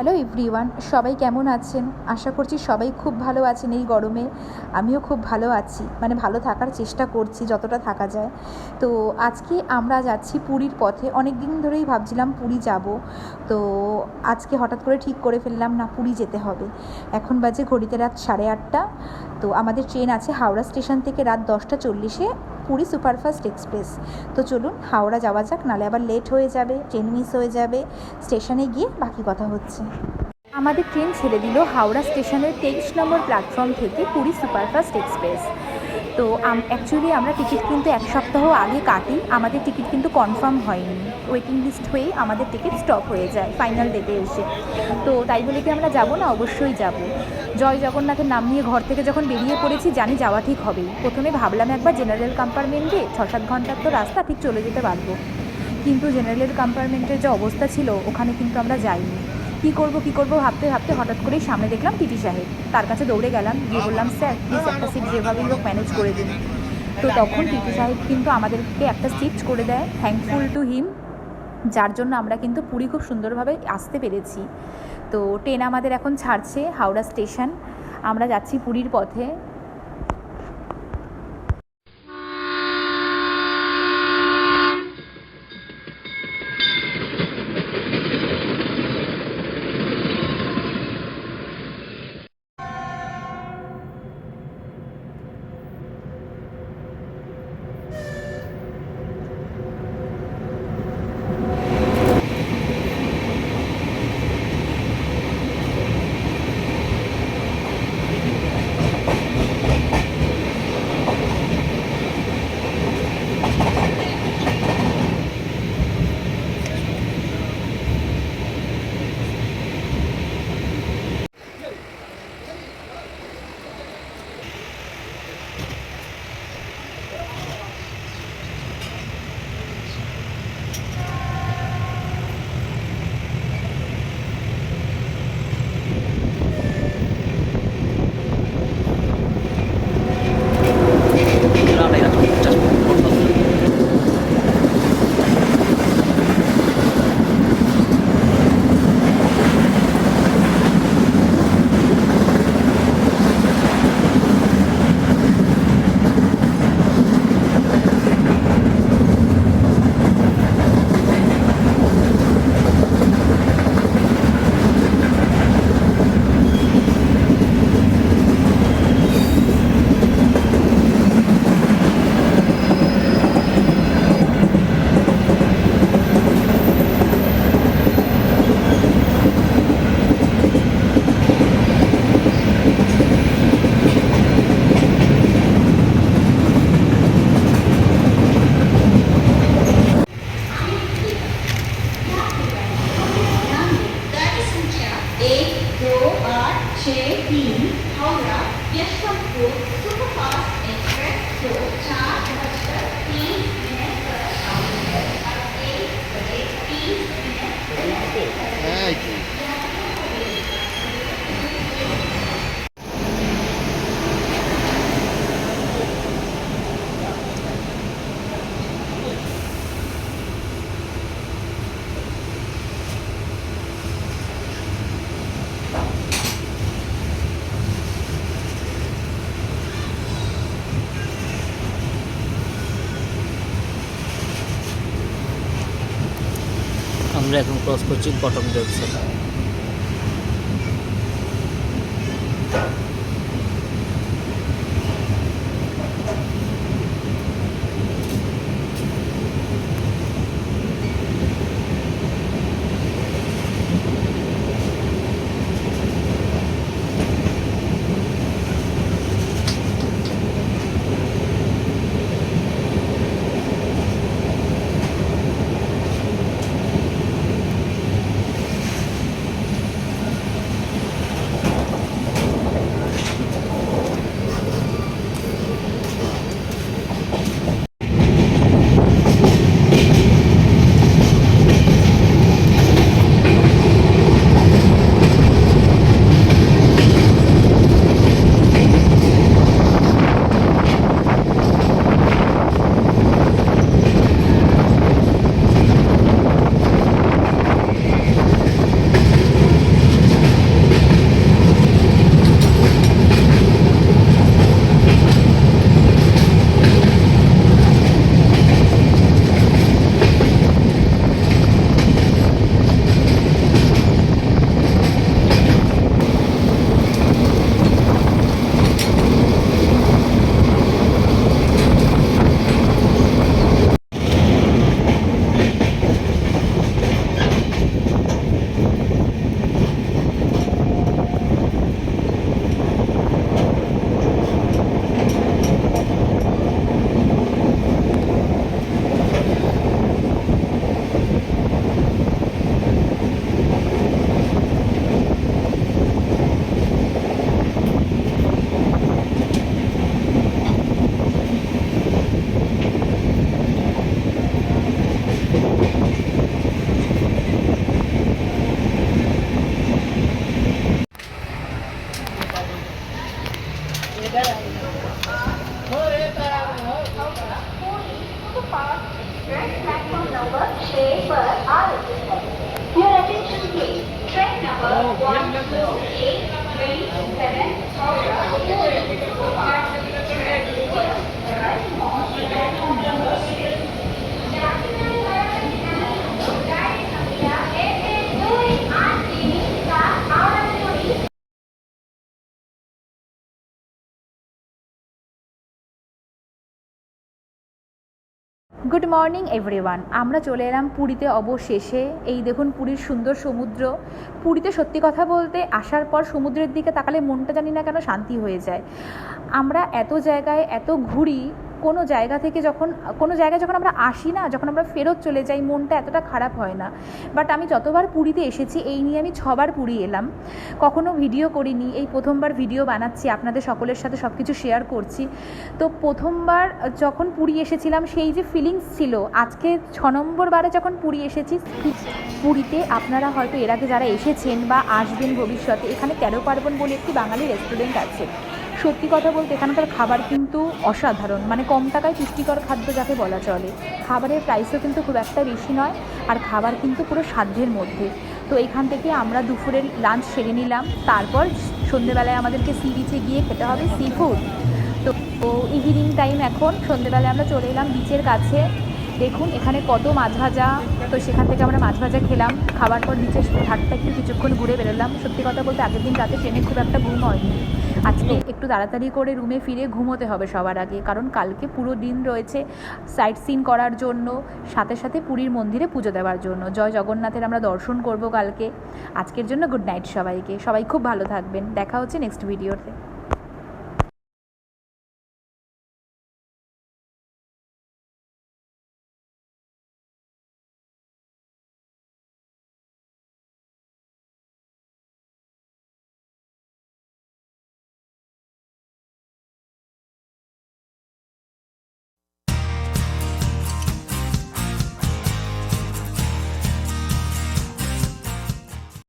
Hello everyone, সবাই কেমন আছেন? আশা করছি সবাই খুব ভালো আছেন এই গরমে। আমিও খুব ভালো আছি, মানে ভালো থাকার চেষ্টা করছি যতটা থাকা যায়। তো আজকে আমরা যাচ্ছি পুরীর পথে। অনেক দিন ধরেই ভাবছিলাম পুরী যাব, তো আজকে হঠাৎ করে ঠিক করে ফেললাম না পুরী যেতে হবে। এখন বাজে ঘড়িতে রাত 8:30। তো আমাদের ট্রেন আছে হাওড়া স্টেশন থেকে রাত 10টা 40-এ, পুরী সুপারফাস্ট এক্সপ্রেস। তো চলুন হাওড়া যাওয়া যাক, নালে আবার লেট হয়ে যাবে, ট্রেন মিস হয়ে যাবে। স্টেশনে গিয়ে বাকি কথা হচ্ছে। আমাদের ট্রেন ছেড়ে দিল হাওড়া স্টেশনের 23 নম্বর প্ল্যাটফর্ম থেকে পুরী সুপারফাস্ট এক্সপ্রেস। তো অ্যাকচুয়ালি আমরা টিকিট কিন্তু 1 সপ্তাহ আগে কাটি, আমাদের টিকিট কিন্তু কনফার্ম হয়নি। ওয়েটিং লিস্ট হয়েই আমাদের টিকিট স্টপ হয়ে যায় ফাইনাল ডেটে এসে। তো তাই বলে কি আমরা যাব না? অবশ্যই যাব। জয় জগন্নাথের নাম নিয়ে ঘর থেকে যখন বেরিয়ে পড়েছি জানি যাওয়া ঠিক হবেই। প্রথমে ভাবলাম একবার জেনারেল কম্পার্টমেন্টে 6-7 ঘন্টার তো রাস্তা, ঠিক চলে যেতে পারবো। কিন্তু জেনারেলের কম্পার্টমেন্টের যে অবস্থা ছিল ওখানে কিন্তু আমরা যাইনি। কী করবো ভাবতে ভাবতে হঠাৎ করেই সামনে দেখলাম টিটি সাহেব। তার কাছে দৌড়ে গেলাম, গিয়ে বললাম, স্যার প্লিজ একটা সিট যেভাবেই হোক ম্যানেজ করে দিন। তো তখন টিটি সাহেব কিন্তু আমাদেরকে একটা সিট করে দেয়, থ্যাঙ্কফুল টু হিম, যার জন্য আমরা কিন্তু পুরী খুব সুন্দরভাবে আসতে পেরেছি। তো ট্রেন আমাদের এখন ছাড়ছে হাওড়া স্টেশন, আমরা যাচ্ছি পুরীর পথে। আমরা এখন ক্রস করছি Cuttack junction. Train platform number 6 पर आ रही है। Your attention please. Train number 12837 good morning everyone. আমরা চলে এলাম পুরীতে অবশেষে। এই দেখুন পুরীর সুন্দর সমুদ্র। পুরীতে সত্যি কথা বলতে আসার পর সমুদ্রের দিকে তাকালে মনটা জানি না কেন শান্তি হয়ে যায়। আমরা এত জায়গায় এত ঘুরি, কোনো জায়গায় যখন আমরা আসি না, যখন আমরা ফেরত চলে যাই মনটা এতটা খারাপ হয় না। বাট আমি যতবার পুরীতে এসেছি এই নিয়ে আমি 6বার পুরী এলাম, কখনো ভিডিও করিনি, এই প্রথমবার ভিডিও বানাচ্ছি, আপনাদের সকলের সাথে সব কিছু শেয়ার করছি। তো প্রথমবার যখন পুরী এসেছিলাম সেই যে ফিলিংস ছিল, আজকে 6 নম্বর বারে যখন পুরী এসেছি। পুরীতে আপনারা হয়তো এর আগে যারা এসেছেন বা আসবেন ভবিষ্যতে, এখানে 13 পার্বণ বলে একটি বাঙালি রেস্টুরেন্ট আছে। সত্যি কথা বলতে এখানকার খাবার কিন্তু অসাধারণ, মানে কম টাকায় পুষ্টিকর খাদ্য যাকে বলা চলে। খাবারের প্রাইসও কিন্তু খুব একটা বেশি নয়, আর খাবার কিন্তু পুরো সাধ্যের মধ্যে। তো এখান থেকে আমরা দুপুরের লাঞ্চ সেরে নিলাম, তারপর সন্ধ্যেবেলায় আমাদেরকে সি বিচে গিয়ে খেতে হবে সি ফুড। তো ইভিনিং টাইম, এখন সন্ধ্যেবেলায় আমরা চলে এলাম বিচের কাছে। দেখুন এখানে কত মাছ ভাজা, তো সেখান থেকে আমরা মাছ ভাজা খেলাম। খাবার পর বিচের ঘাটটা একটু কিছুক্ষণ ঘুরে বেরোলাম। সত্যি কথা বলতে আগের দিন রাতে ট্রেনে খুব একটা ঘুম হয়নি। আজকে একটু তাড়াতাড়ি করে রুমে ফিরে ঘুমোতে হবে সবার আগে, কারণ কালকে পুরো দিন রয়েছে সাইট সিন করার জন্য, সাথে সাথে পুরীর মন্দিরে পুজো দেওয়ার জন্য। জয় জগন্নাথের আমরা দর্শন করব কালকে। আজকের জন্য গুড নাইট সবাইকে। সবাই খুব ভালো থাকবেন, দেখা হচ্ছে নেক্সট ভিডিওতে।